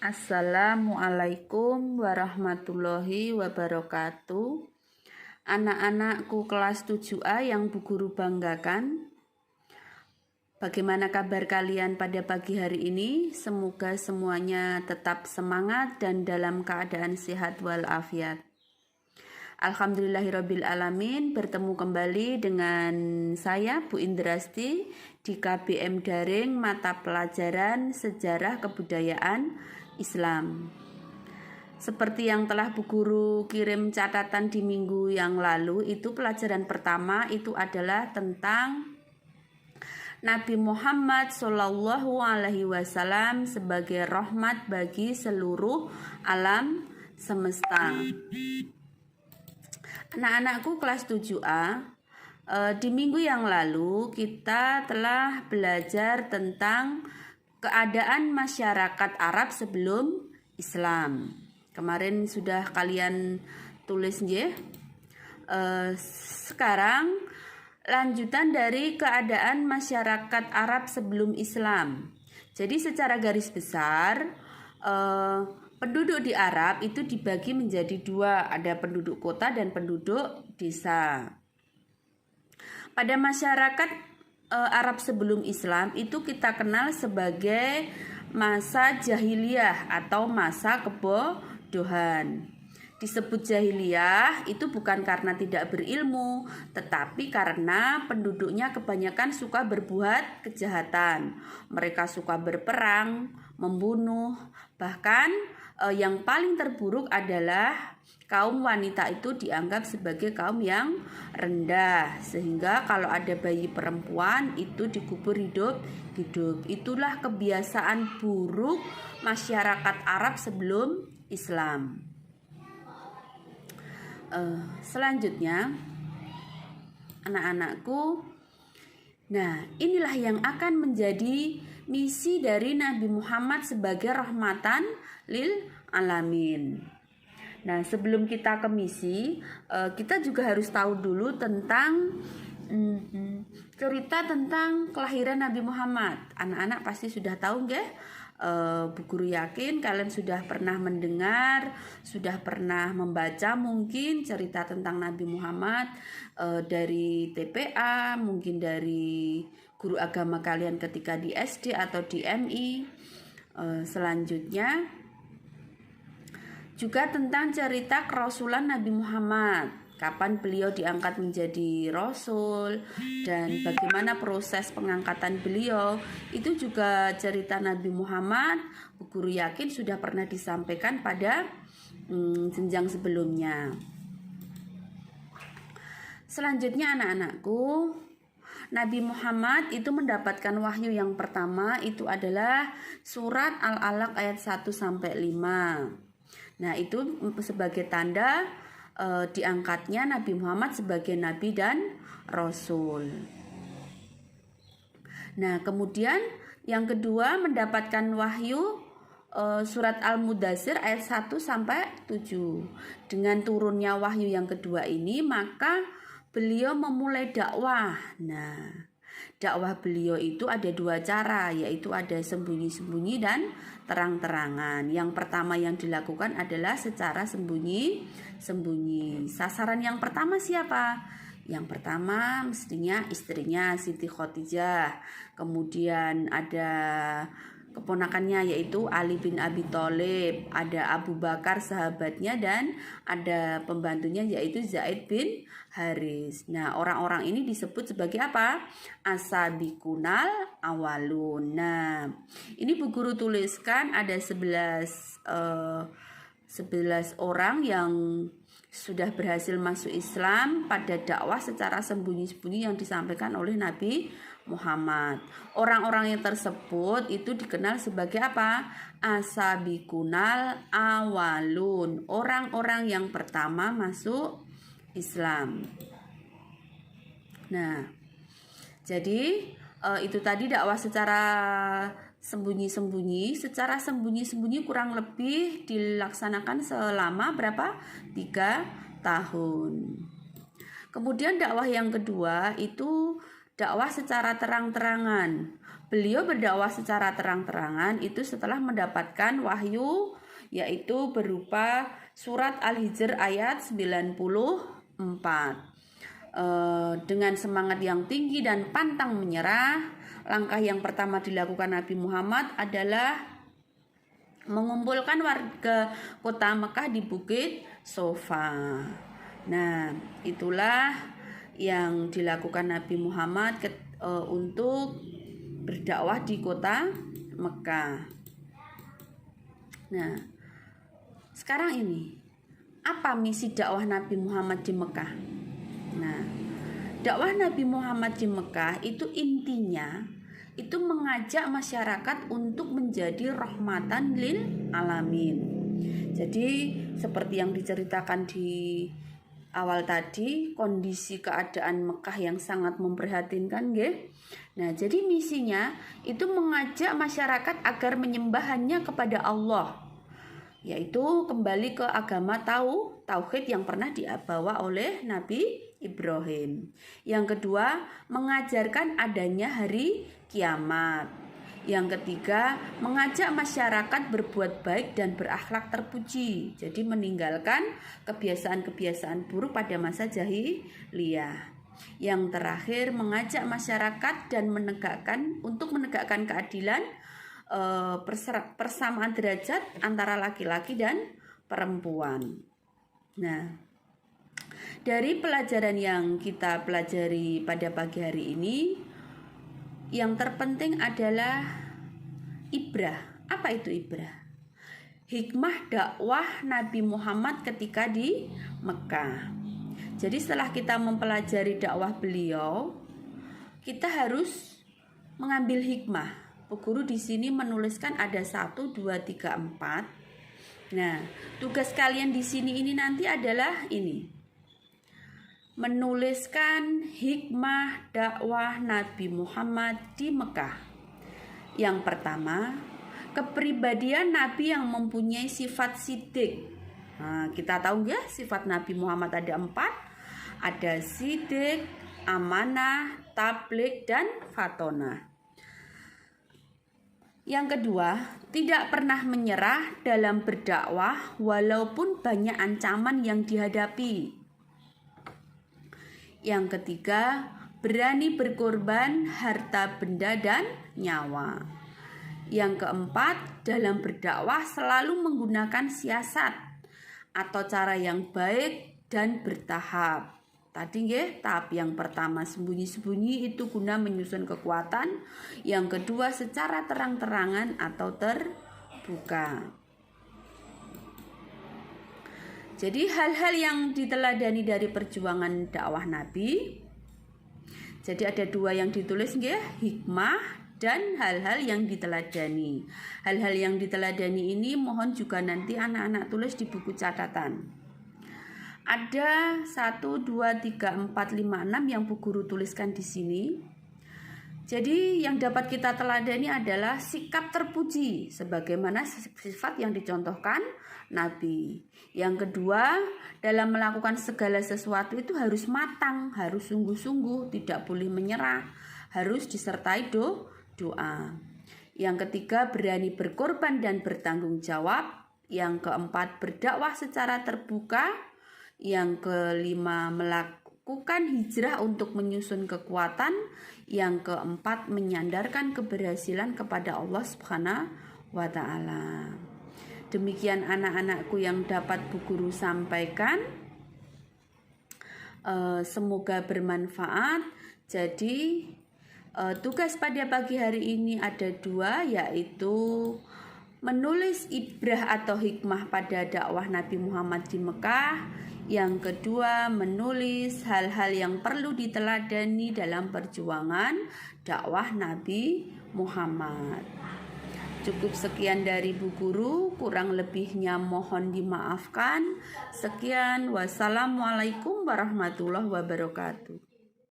Assalamualaikum warahmatullahi wabarakatuh. Anak-anakku kelas 7A yang Bu Guru banggakan. Bagaimana kabar kalian pada pagi hari ini? Semoga semuanya tetap semangat dan dalam keadaan sehat walafiat. Alhamdulillahirabbil alamin, bertemu kembali dengan saya Bu Indrasti di KBM Daring mata pelajaran Sejarah Kebudayaan Islam. Seperti yang telah Bu Guru kirim catatan di minggu yang lalu, itu pelajaran pertama itu adalah tentang Nabi Muhammad Shallallahu Alaihi Wasallam sebagai rahmat bagi seluruh alam semesta. Anak-anakku kelas 7A, di minggu yang lalu kita telah belajar tentang keadaan masyarakat Arab sebelum Islam. Kemarin sudah kalian tulis ya. Sekarang lanjutan dari keadaan masyarakat Arab sebelum Islam. Jadi secara garis besar penduduk di Arab itu dibagi menjadi dua, ada penduduk kota dan penduduk desa. Pada masyarakat Arab sebelum Islam itu kita kenal sebagai masa jahiliyah atau masa kebodohan. Disebut jahiliyah itu bukan karena tidak berilmu, tetapi karena penduduknya kebanyakan suka berbuat kejahatan. Mereka suka berperang, membunuh, bahkan yang paling terburuk adalah kaum wanita itu dianggap sebagai kaum yang rendah, sehingga kalau ada bayi perempuan itu dikubur hidup-hidup. Itulah kebiasaan buruk masyarakat Arab sebelum Islam. Selanjutnya, anak-anakku, nah inilah yang akan menjadi misi dari Nabi Muhammad sebagai rahmatan lil alamin. Nah, sebelum kita ke misi, kita juga harus tahu dulu tentang cerita tentang kelahiran Nabi Muhammad. Anak-anak pasti sudah tahu nggak? Bu Guru yakin kalian sudah pernah mendengar, sudah pernah membaca mungkin cerita tentang Nabi Muhammad dari TPA, mungkin dari guru agama kalian ketika di SD atau di MI. Selanjutnya juga tentang cerita kerasulan Nabi Muhammad, kapan beliau diangkat menjadi rasul dan bagaimana proses pengangkatan beliau. Itu juga cerita Nabi Muhammad. Bu Guru yakin sudah pernah disampaikan pada jenjang sebelumnya. Selanjutnya anak-anakku, Nabi Muhammad itu mendapatkan wahyu yang pertama itu adalah surat Al-Alaq ayat 1-5. Nah, itu sebagai tanda diangkatnya Nabi Muhammad sebagai nabi dan rasul. Nah, kemudian yang kedua mendapatkan wahyu surat Al-Mudaththir ayat 1-7. Dengan turunnya wahyu yang kedua ini, maka beliau memulai dakwah. Nah, dakwah beliau itu ada dua cara, yaitu ada sembunyi-sembunyi dan terang-terangan. Yang pertama yang dilakukan adalah secara sembunyi-sembunyi. Sasaran yang pertama siapa? Yang pertama mestinya istrinya Siti Khadijah. Kemudian ada keponakannya yaitu Ali bin Abi Thalib, ada Abu Bakar sahabatnya, dan ada pembantunya yaitu Zaid bin Haris. Nah, orang-orang ini disebut sebagai apa? As-sabiqunal awalun. Nah, ini Bu Guru tuliskan ada 11 orang yang sudah berhasil masuk Islam pada dakwah secara sembunyi-sembunyi yang disampaikan oleh Nabi Muhammad. Orang-orang yang tersebut itu dikenal sebagai apa? As-sabiqunal awalun, orang-orang yang pertama masuk Islam. Nah, jadi itu tadi dakwah secara sembunyi-sembunyi. Secara sembunyi-sembunyi kurang lebih dilaksanakan selama berapa? 3 tahun. Kemudian dakwah yang kedua itu dakwah secara terang-terangan. beliau berdakwah secara terang-terangan itu setelah mendapatkan wahyu, yaitu berupa surat Al-Hijr ayat 94. Dengan semangat yang tinggi dan pantang menyerah, langkah yang pertama dilakukan Nabi Muhammad adalah mengumpulkan warga kota Mekah di Bukit Sofa. Nah, itulah yang dilakukan Nabi Muhammad untuk berdakwah di kota Mekah. Nah, sekarang ini apa misi dakwah Nabi Muhammad di Mekah? Nah, dakwah Nabi Muhammad di Mekah itu intinya itu mengajak masyarakat untuk menjadi rahmatan lil alamin. Jadi seperti yang diceritakan di awal tadi, kondisi keadaan Mekah yang sangat memprihatinkan, nggih. Nah, jadi misinya itu mengajak masyarakat agar menyembah hanya kepada Allah, yaitu kembali ke agama tauhid yang pernah dibawa oleh Nabi Ibrahim. Yang kedua, mengajarkan adanya hari kiamat. Yang ketiga, mengajak masyarakat berbuat baik dan berakhlak terpuji. Jadi meninggalkan kebiasaan-kebiasaan buruk pada masa jahiliyah. Yang terakhir, mengajak masyarakat dan menegakkan keadilan, persamaan derajat antara laki-laki dan perempuan. Nah, dari pelajaran yang kita pelajari pada pagi hari ini, yang terpenting adalah ibrah. Apa itu ibrah? Hikmah dakwah Nabi Muhammad ketika di Mekah. Jadi setelah kita mempelajari dakwah beliau, kita harus mengambil hikmah. Bu Guru di sini menuliskan ada 1, 2, 3, 4. Nah, tugas kalian di sini ini nanti adalah ini. Menuliskan hikmah dakwah Nabi Muhammad di Mekah. Yang pertama, kepribadian Nabi yang mempunyai sifat sidik. Nah, kita tahu ya, sifat Nabi Muhammad ada 4. Ada sidik, amanah, tabligh, dan fatonah. Yang kedua, tidak pernah menyerah dalam berdakwah walaupun banyak ancaman yang dihadapi. Yang ketiga, berani berkorban harta benda dan nyawa. Yang keempat, dalam berdakwah selalu menggunakan siasat atau cara yang baik dan bertahap. Tadi nggih, tahap yang pertama sembunyi-sembunyi itu guna menyusun kekuatan. Yang kedua secara terang-terangan atau terbuka. Jadi hal-hal yang diteladani dari perjuangan dakwah Nabi. Jadi ada 2 yang ditulis nggih, hikmah dan hal-hal yang diteladani. Hal-hal yang diteladani ini mohon juga nanti anak-anak tulis di buku catatan. Ada 1, 2, 3, 4, 5, 6 yang Bu Guru tuliskan di sini. Jadi yang dapat kita teladani adalah sikap terpuji sebagaimana sifat yang dicontohkan Nabi. Yang kedua, dalam melakukan segala sesuatu itu harus matang, harus sungguh-sungguh, tidak boleh menyerah, harus disertai doa. Yang ketiga, berani berkorban dan bertanggung jawab. Yang keempat, berdakwah secara terbuka. Yang kelima, melakukan hijrah untuk menyusun kekuatan. Yang keempat, menyandarkan keberhasilan kepada Allah Subhanahu wa Ta'ala. Demikian anak-anakku yang dapat Bu Guru sampaikan. Semoga bermanfaat. Jadi tugas pada pagi hari ini ada 2, yaitu menulis ibrah atau hikmah pada dakwah Nabi Muhammad di Mekah. Yang kedua, menulis hal-hal yang perlu diteladani dalam perjuangan dakwah Nabi Muhammad. Cukup sekian dari Bu Guru, kurang lebihnya mohon dimaafkan. Sekian, wassalamualaikum warahmatullahi wabarakatuh.